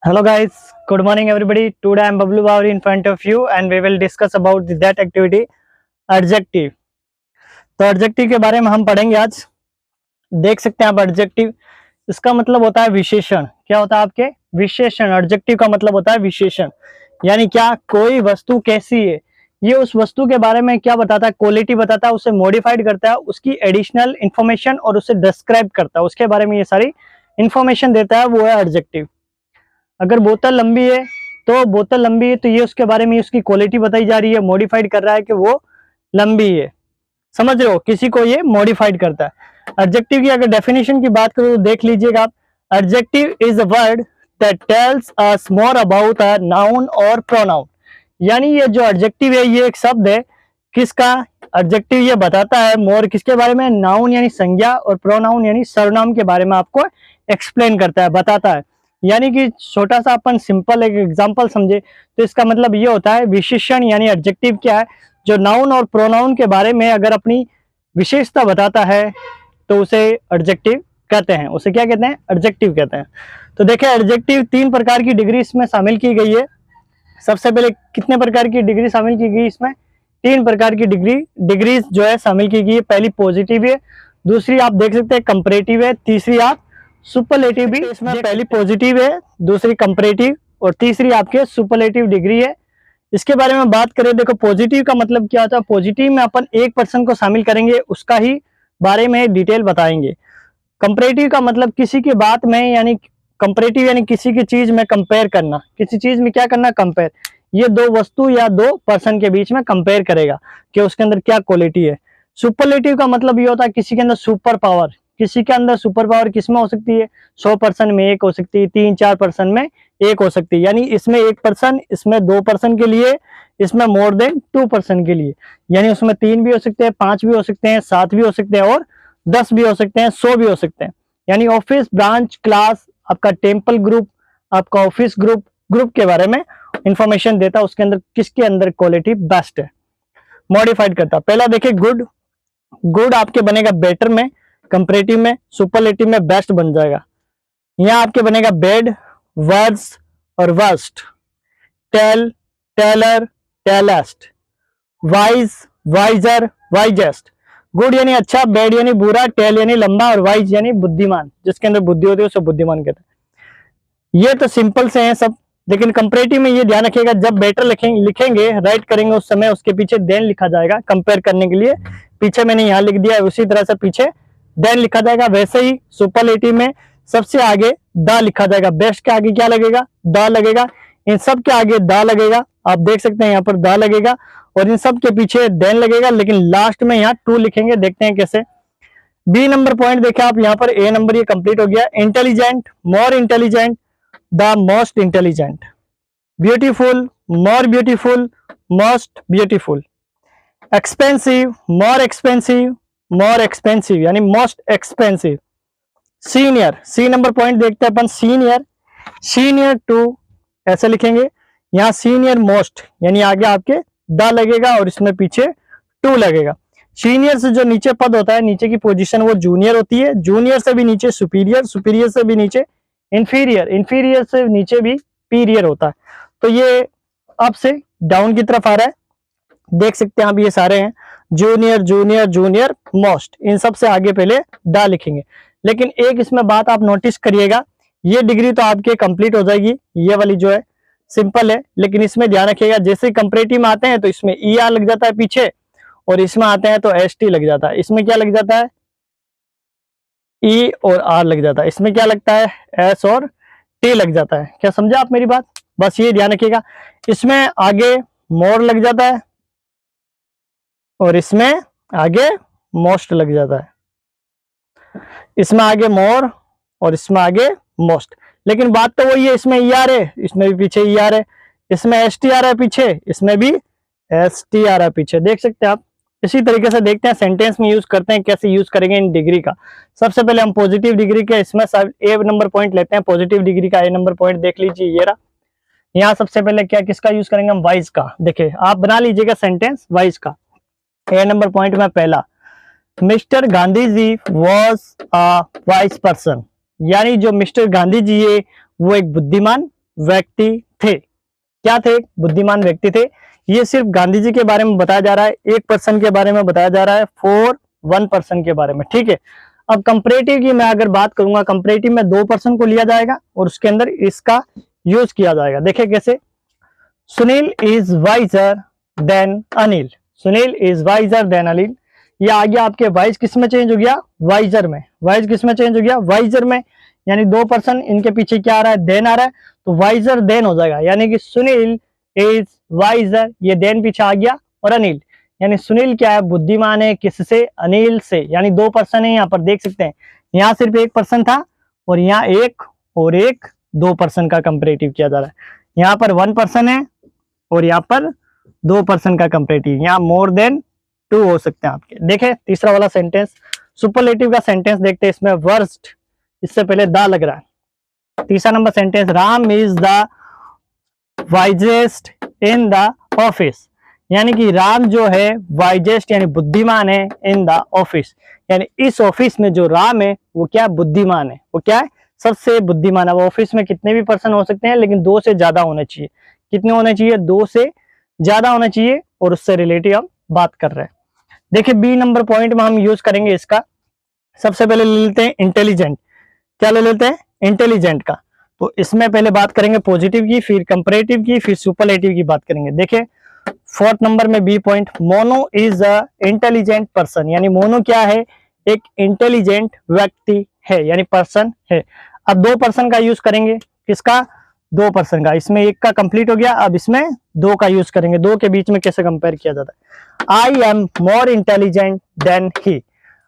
Hello guys, good morning everybody. Today I am Bablu Bawri in front of you and we will discuss about that activity adjective. तो adjective के बारे में हम पढ़ेंगे आज। देख सकते हैं आप adjective, इसका मतलब होता है विशेषण। क्या होता है आपके? विशेषण। adjective का मतलब होता है विशेषण, यानी क्या? कोई वस्तु कैसी है, ये उस वस्तु के बारे में क्या बताता है? क्वालिटी बताता है, उसे मॉडिफाइड करता है, उसकी एडिशनल इंफॉर्मेशन और उसे डिस्क्राइब करता है, उसके बारे में ये सारी इंफॉर्मेशन देता है, वो है एडजेक्टिव। अगर बोतल लंबी है तो ये उसके बारे में उसकी क्वालिटी बताई जा रही है, मॉडिफाइड कर रहा है कि वो लंबी है। समझ रहे हो? किसी को ये मॉडिफाइड करता है। एडजेक्टिव की अगर डेफिनेशन की बात करूं तो देख लीजिएगा आप। Adjective is a word that tells us more about a noun और प्रोनाउन। यानी ये जो एडजेक्टिव है ये एक शब्द है, किसका? एडजेक्टिव ये बताता है मोर किसके बारे में? नाउन यानी संज्ञा और प्रोनाउन यानी सर्वनाम के बारे में आपको एक्सप्लेन करता है, बताता है। यानी कि छोटा सा अपन सिंपल एक एग्जांपल समझे तो इसका मतलब ये होता है विशेषण यानी एडजेक्टिव क्या है? जो नाउन और प्रोनाउन के बारे में अगर अपनी विशेषता बताता है तो उसे एडजेक्टिव कहते हैं। उसे क्या कहते हैं? एडजेक्टिव कहते हैं। तो देखिए एडजेक्टिव 3 प्रकार की डिग्री इसमें शामिल की गई है। सबसे पहले कितने प्रकार की डिग्री शामिल की गई? इसमें 3 प्रकार की डिग्रीज जो है शामिल की गई है। पहली पॉजिटिव है, दूसरी आप देख सकते हैं कंपैरेटिव है, तीसरी आप सुपरलेटिव भी। इसमें पहली पॉजिटिव है, दूसरी कंपैरेटिव और तीसरी आपके सुपरलेटिव डिग्री है। इसके बारे में बात करें, देखो पॉजिटिव का मतलब क्या होता है? पॉजिटिव में अपन एक पर्सन को शामिल करेंगे, उसका ही बारे में डिटेल बताएंगे। कंपैरेटिव का मतलब किसी की बात में, यानी कंपैरेटिव यानी किसी की चीज में कंपेयर करना, किसी चीज में क्या करना? कंपेयर। ये दो वस्तु या दो पर्सन के बीच में कंपेयर करेगा कि उसके अंदर क्या क्वालिटी है। सुपरलेटिव का मतलब ये होता है किसी के अंदर सुपर पावर। किसी के अंदर सुपर पावर किसमें हो सकती है? 100 पर्सन में एक हो सकती है, 3-4 पर्सन में एक हो सकती है। यानी इसमें एक पर्सन, इसमें 2 पर्सन के लिए, इसमें मोर देन 2 पर्सन के लिए। यानी उसमें 3 भी हो सकते हैं, 5 भी हो सकते हैं, 7 भी हो सकते हैं और 10 भी हो सकते हैं, 100 भी हो सकते हैं। यानी ऑफिस, ब्रांच, क्लास, आपका टेम्पल ग्रुप, आपका ऑफिस ग्रुप के बारे में इंफॉर्मेशन देता है, उसके अंदर किसके अंदर क्वालिटी बेस्ट है, मॉडिफाइड करता। पहला देखिए गुड। गुड आपके बनेगा बेटर में, कंपैरेटिव में, सुपरलेटिव में बेस्ट बन जाएगा। यहाँ आपके बनेगा बेड, वर्ड्स और worst, tall, taller, tallest, wise, wiser, wisest. Good यानी अच्छा, बैड यानी बुरा, टेल यानी लंबा और वाइज यानी बुद्धिमान। जिसके अंदर बुद्धि होती है उसे बुद्धिमान कहते हैं। ये तो सिंपल से हैं सब, लेकिन कंपैरेटिव में ये ध्यान रखिएगा, जब बेटर लिखेंगे, राइट करेंगे उस समय उसके पीछे देन लिखा जाएगा कंपेयर करने के लिए। पीछे मैंने यहाँ लिख दिया है, उसी तरह से पीछे देन लिखा जाएगा। वैसे ही सुपरलेटिव में सबसे आगे द लिखा जाएगा। बेस्ट के आगे क्या लगेगा? द लगेगा। इन सब के आगे द लगेगा, आप देख सकते हैं यहाँ पर द लगेगा और इन सब के पीछे देन लगेगा, लेकिन लास्ट में यहाँ टू लिखेंगे। देखते हैं कैसे। बी नंबर पॉइंट देखे आप यहाँ पर, ए नंबर ये कंप्लीट हो गया। Intelligent, more intelligent, the most intelligent. Beautiful, more beautiful, most beautiful. Expensive, more expensive, more expensive यानी most expensive. Senior, see number point देखते हैं अपन, सीनियर, सीनियर टू ऐसे लिखेंगे। यहाँ सीनियर मोस्ट यानी आगे आपके द लगेगा और इसमें पीछे टू लगेगा। सीनियर से जो नीचे पद होता है, नीचे की पोजीशन, वो जूनियर होती है। जूनियर से भी नीचे सुपीरियर, सुपीरियर से भी नीचे इंफीरियर, इंफीरियर से नीचे भी पीरियर होता है। तो ये अप से डाउन की तरफ आ रहा है, देख सकते हैं आप, ये सारे हैं जूनियर, जूनियर, जूनियर, मोस्ट। इन सब से आगे पहले द लिखेंगे। लेकिन एक इसमें बात आप नोटिस करिएगा, ये डिग्री तो आपके कंप्लीट हो जाएगी, ये वाली जो है सिंपल है, लेकिन इसमें ध्यान रखिएगा जैसे कंपैरेटिव में आते हैं तो इसमें ई आर लग जाता है पीछे, और इसमें आते हैं तो एस टी लग जाता है। इसमें क्या लग जाता है? ई और आर लग जाता है। इसमें क्या लगता है? एस और टी लग जाता है। क्या समझा आप मेरी बात? बस ये ध्यान रखिएगा। इसमें आगे मोर लग जाता है और इसमें आगे मोस्ट लग जाता है। इसमें आगे मोर और इसमें आगे मोस्ट, लेकिन बात तो वही है, इसमें ई आर है, इसमें भी पीछे ई आर है, इसमें एस टी आ रहा है पीछे, इसमें भी एस टी आ रहा है पीछे। देख सकते हैं आप। इसी तरीके से देखते हैं सेंटेंस में यूज करते हैं, कैसे यूज करेंगे इन डिग्री का। सबसे पहले हम पॉजिटिव डिग्री के इसमें ए नंबर पॉइंट लेते हैं। पॉजिटिव डिग्री का ए नंबर पॉइंट देख लीजिए, ये रहा। यहाँ सबसे पहले क्या किसका यूज करेंगे हम? वाइज का। देखिए आप बना लीजिएगा सेंटेंस वाइज का। ए नंबर पॉइंट में पहला, mister Gandhi ji was a wise person, यानी जो मिस्टर गांधी जी है वो एक बुद्धिमान व्यक्ति थे। क्या थे? बुद्धिमान व्यक्ति थे। ये सिर्फ गांधी जी के बारे में बताया जा रहा है, एक पर्सन के बारे में बताया जा रहा है, फॉर वन पर्सन के बारे में। ठीक है, अब कंपैरेटिव की मैं अगर बात करूंगा, कंपैरेटिव में दो पर्सन को लिया जाएगा और उसके अंदर इसका यूज किया जाएगा। देखिए कैसे, Sunil is visor then Anil. Sunil is visor then Anil. ये आ गया आपके वाइज किस में चेंज हो गया? वाइजर में। वाइज किस में चेंज हो गया? वाइजर में। यानी दो पर्सन, इनके पीछे क्या आ रहा है? देन आ रहा है, तो वाइजर देन हो जाएगा। यानी कि सुनील इज वाइजर, ये देन पीछे आ गया, और अनिल, यानी सुनील क्या है? बुद्धिमान है। किससे? अनिल से। यानी दो पर्सन है यहाँ पर, देख सकते हैं। यहाँ सिर्फ एक पर्सन था और यहाँ एक और एक, दो पर्सन का कंपैरेटिव किया जा रहा है। यहाँ पर वन पर्सन है और यहाँ पर दो पर्सन का कंपैरेटिव। यहाँ मोर देन टू हो सकते हैं आपके। देखें तीसरा वाला सेंटेंस, सुपरलेटिव का सेंटेंस देखते हैं। इसमें वर्स्ट, इससे पहले द लग रहा है। तीसरा number sentence, Ram is the wisest in the office. यानी कि राम जो है वाइजेस्ट यानी बुद्धिमान है, इन द ऑफिस यानी इस ऑफिस में जो राम है वो क्या? बुद्धिमान है। वो क्या है? सबसे बुद्धिमान है। वो ऑफिस में कितने भी पर्सन हो सकते हैं, लेकिन दो से ज्यादा होने चाहिए। कितने होने चाहिए? दो से ज्यादा होना चाहिए, और उससे रिलेटिव हम बात कर रहे हैं। देखिए बी नंबर पॉइंट में हम यूज करेंगे इसका। सबसे पहले ले लेते हैं इंटेलिजेंट। क्या ले लेते हैं? इंटेलिजेंट का। तो इसमें पहले बात करेंगे पॉजिटिव की, फिर कंपैरेटिव की, फिर सुपरलेटिव की बात करेंगे। देखिए फोर्थ नंबर में B point, Mono is a intelligent person. यानी मोनो क्या है? एक इंटेलिजेंट व्यक्ति है, यानी पर्सन है। अब दो पर्सन का यूज करेंगे। किसका? दो पर्सन का। इसमें एक का कंप्लीट हो गया, अब इसमें दो का यूज करेंगे। दो के बीच में कैसे कंपेयर किया जाता है? I am more intelligent than he.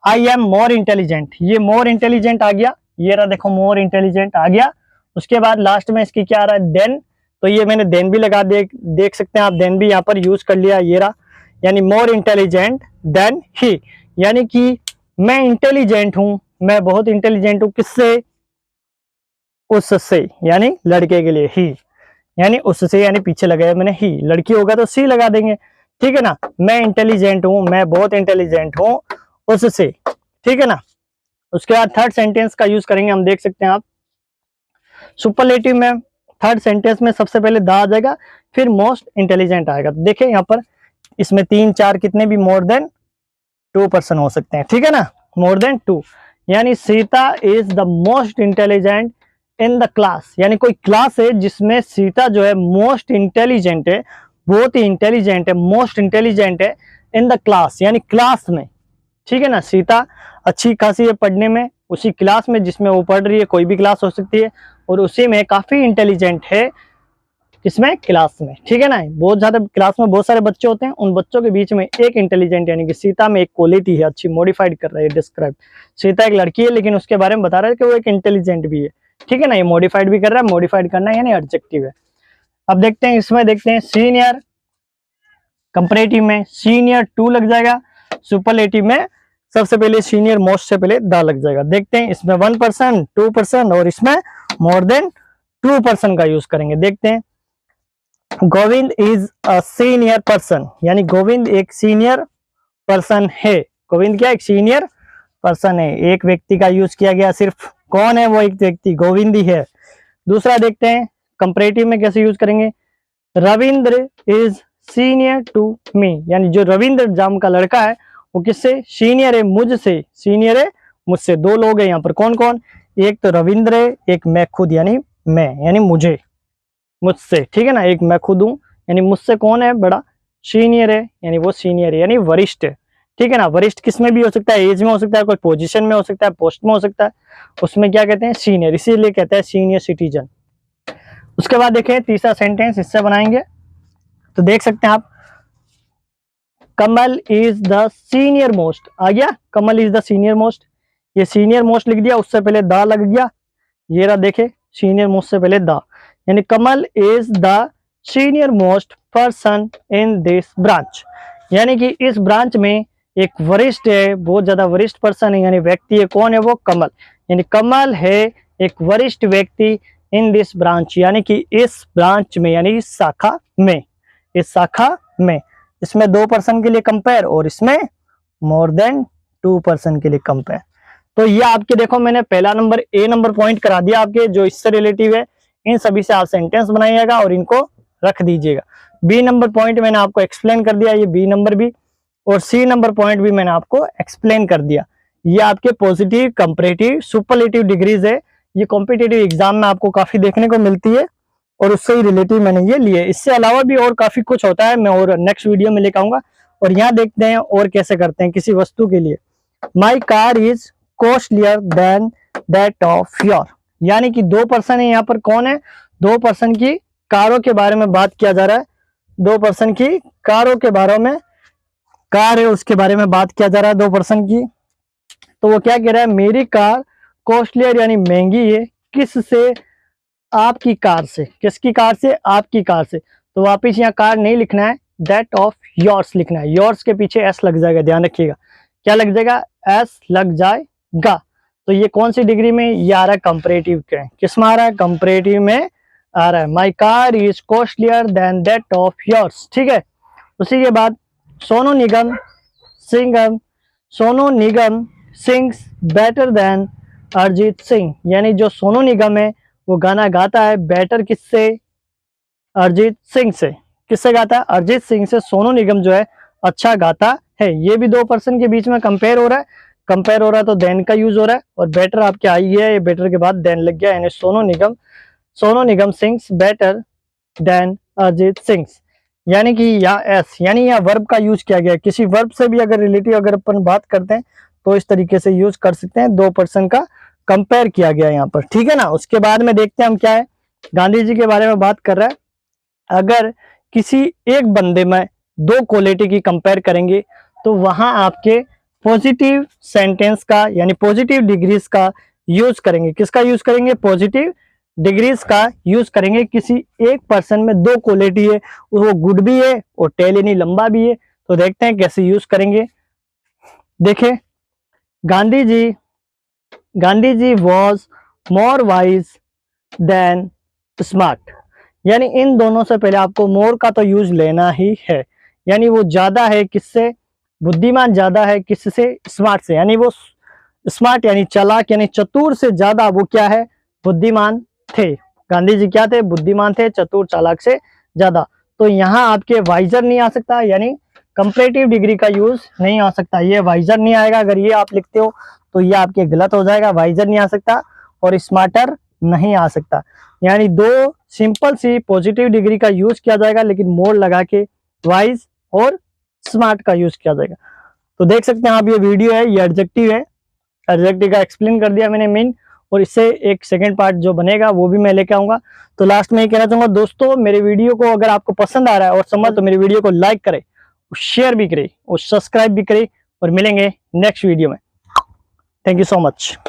I am more intelligent, ये मोर इंटेलिजेंट आ गया, ये रहा देखो मोर इंटेलिजेंट आ गया। उसके बाद लास्ट में इसकी क्या आ रहा है? देन। तो ये मैंने देन भी लगा देख सकते हैं आप, देन भी यहाँ पर यूज कर लिया, ये रहा। यानी मोर इंटेलिजेंट देन ही, यानी कि मैं इंटेलिजेंट हूं, मैं बहुत इंटेलिजेंट हूं। किससे? उससे, यानी लड़के के लिए ही, यानी उससे, यानी पीछे लगाया मैंने ही। लड़की होगा तो सी लगा देंगे, ठीक है ना। मैं इंटेलिजेंट हूं, मैं बहुत इंटेलिजेंट हूं उससे, ठीक है ना। उसके बाद थर्ड सेंटेंस का यूज करेंगे हम, देख सकते हैं आप। सुपरलेटिव में थर्ड सेंटेंस में सबसे पहले द आ जाएगा, फिर मोस्ट इंटेलिजेंट आएगा। तो देखिए यहाँ पर इसमें तीन चार कितने भी मोर देन टू पर्सन हो सकते हैं, ठीक है ना। मोर देन टू, यानी Sita is the most intelligent in the class. यानी कोई क्लास है जिसमें सीता जो है मोस्ट इंटेलिजेंट है, बहुत ही इंटेलिजेंट है, मोस्ट इंटेलिजेंट है इन द क्लास, यानी क्लास में, ठीक है ना। सीता अच्छी खासी है पढ़ने में, उसी क्लास में जिसमें वो पढ़ रही है, कोई भी क्लास हो सकती है, और उसी में काफी इंटेलिजेंट है। किसमें? क्लास में, ठीक है ना। बहुत ज्यादा क्लास में बहुत सारे बच्चे होते हैं, उन बच्चों के बीच में एक इंटेलिजेंट, यानी कि सीता में एक क्वालिटी है अच्छी, मॉडिफाइड कर रहा है डिस्क्राइब। सीता एक लड़की है, लेकिन उसके बारे में बता रहा है कि वो एक इंटेलिजेंट भी है, ठीक है ना। ये मॉडिफाइड भी कर रहा है, मॉडिफाइड करना है यानी एडजेक्टिव है। अब देखते हैं इसमें, देखते हैं सीनियर। कंपैरेटिव में सीनियर टू लग जाएगा, सुपरलेटिव में सबसे पहले सीनियर मोस्ट से पहले द लग जाएगा। देखते हैं इसमें वन पर्सन, टू पर्सन, और इसमें मोर देन टू पर्सन का यूज करेंगे। देखते हैं Govind is a senior person, यानी गोविंद एक सीनियर पर्सन है। गोविंद क्या? एक सीनियर पर्सन है। एक व्यक्ति का यूज किया गया, सिर्फ कौन है वो? एक व्यक्ति, गोविंद ही है। दूसरा देखते हैं कंपैरेटिव में कैसे यूज करेंगे। Ravindra is senior to me, यानी जो रविंद्र जाम का लड़का है वो किससे? सीनियर है मुझसे, सीनियर है मुझसे। दो लोग हैं यहाँ पर, कौन कौन? एक तो रविंद्र है, एक मैं खुद, यानी मैं, यानी मुझे, मुझसे, ठीक है ना। एक मैं खुद हूं, यानी मुझसे कौन है? बड़ा, सीनियर है, यानी वो सीनियर है, यानी वरिष्ठ है, ठीक है ना। वरिष्ठ किस में भी हो सकता है, एज में हो सकता है, कोई पोजीशन में हो सकता है, पोस्ट में हो सकता है, उसमें क्या कहते हैं? सीनियर, इसीलिए कहते हैं सीनियर सिटीजन। उसके बाद देखें तीसरा सेंटेंस, इससे बनाएंगे तो देख सकते हैं आप, कमल इज द सीनियर मोस्ट आ गया। कमल इज द सीनियर मोस्ट, ये सीनियर मोस्ट लिख दिया, उससे पहले द लग गया, ये रहा देखे सीनियर मोस्ट से पहले द, यानी Kamal is the senior most person in this branch, यानी कि इस ब्रांच में एक वरिष्ठ है, बहुत ज्यादा वरिष्ठ पर्सन है, यानी व्यक्ति है। कौन है वो? कमल, यानी कमल है एक वरिष्ठ व्यक्ति इन दिस ब्रांच, यानी कि इस ब्रांच में, यानी इस शाखा में, इस शाखा में। इसमें दो पर्सन के लिए कंपेयर, और इसमें मोर देन टू पर्सन के लिए कंपेयर। तो ये आपके देखो मैंने पहला नंबर ए नंबर पॉइंट करा दिया आपके, जो इससे रिलेटिव है। इन सभी से आप सेंटेंस बनाइएगा और इनको रख दीजिएगा। बी नंबर पॉइंट मैंने आपको एक्सप्लेन कर दिया, ये बी नंबर भी, और सी नंबर पॉइंट भी मैंने आपको एक्सप्लेन कर दिया। ये आपके पॉजिटिव, कंपैरेटिव, सुपरलेटिव डिग्रीज है। ये कॉम्पिटिटिव एग्जाम में आपको काफी देखने को मिलती है और उससे ही रिलेटिव मैंने ये लिए। इससे अलावा भी और काफी कुछ होता है, मैं और नेक्स्ट वीडियो में लेकर आऊंगा। और यहाँ देखते हैं और कैसे करते हैं किसी वस्तु के लिए। माई car is costlier than that of your, यानी कि दो पर्सन है यहाँ पर। कौन है? दो पर्सन की कारों के बारे में बात किया जा रहा है। दो पर्सन की कारों के बारे में, कार है उसके बारे में बात किया जा रहा है दो पर्सन की। तो वो क्या कह रहा है? मेरी कार कॉस्टलियर यानी महंगी है, किससे? आपकी कार से। किसकी कार से? आपकी कार से। तो वापिस यहाँ कार नहीं लिखना है, दैट ऑफ योर्स लिखना है। योर्स के पीछे एस लग जाएगा, ध्यान रखिएगा। क्या लग जाएगा? एस लग जाएगा। तो ये कौन सी डिग्री में? ये आ रहा है कंपैरेटिव के। किस में आ रहा है? कंपैरेटिव में आ रहा है। My car is costlier than that of yours, ठीक है। उसी के बाद Sonu Nigam sings better than Arijit Singh, यानी जो सोनू निगम है वो गाना गाता है बेटर किससे? अरिजीत सिंह से। किससे गाता है? अरिजीत सिंह से सोनू निगम जो है अच्छा गाता है। ये भी दो पर्सन के बीच में कंपेयर हो रहा है। कंपेयर हो रहा है तो देन का यूज हो रहा है, और बेटर आपके आई है, ये बेटर के बाद देन लग गया, यानी Sonu Nigam sings better than Arijit Singh, यानी कि यहाँ एस, यानी यहाँ वर्ब का यूज किया गया है। किसी वर्ब से भी अगर रिलेटिव अगर अपन बात करते हैं तो इस तरीके से यूज कर सकते हैं। दो पर्सन का कंपेयर किया गया यहाँ पर, ठीक है ना। उसके बाद में देखते हैं हम क्या है। गांधी जी के बारे में बात कर रहा है। अगर किसी एक बंदे में दो क्वालिटी की कंपेयर करेंगे तो वहां आपके पॉजिटिव सेंटेंस का यानी पॉजिटिव डिग्रीज का यूज करेंगे। किसका यूज करेंगे? पॉजिटिव डिग्रीज का यूज करेंगे। किसी एक पर्सन में दो क्वालिटी है, वो गुड भी है और टेल यानी लंबा भी है। तो देखते हैं कैसे यूज करेंगे। देखें, Gandhi ji was more wise than smart, यानी इन दोनों से पहले आपको मोर का तो यूज लेना ही है, यानी वो ज्यादा है किससे? बुद्धिमान ज्यादा है किससे? स्मार्ट से, यानी वो स्मार्ट यानी चालाक यानी चतुर से ज्यादा वो क्या है? बुद्धिमान थे। गांधी जी क्या थे? बुद्धिमान थे, चतुर चालाक से ज्यादा। तो यहाँ आपके वाइजर नहीं आ सकता, यानी कंपैरेटिव डिग्री का यूज नहीं आ सकता। ये वाइजर नहीं आएगा। अगर ये आप लिखते हो तो ये आपके गलत हो जाएगा। वाइजर नहीं आ सकता और स्मार्टर नहीं आ सकता, यानी दो सिंपल सी पॉजिटिव डिग्री का यूज किया जाएगा, लेकिन मोर लगा के वाइज और स्मार्ट का यूज किया जाएगा। तो देख सकते हैं आप, ये वीडियो है, ये एडजेक्टिव है। एडजेक्टिव का एक्सप्लेन कर दिया मैंने मेन, और इससे एक सेकंड पार्ट जो बनेगा वो भी मैं लेके आऊंगा। तो लास्ट में ये कहना चाहूंगा दोस्तों, मेरे वीडियो को अगर आपको पसंद आ रहा है और समझ, तो मेरे वीडियो को लाइक करें, शेयर भी करें और सब्सक्राइब भी करें, और मिलेंगे नेक्स्ट वीडियो में। Thank you so much.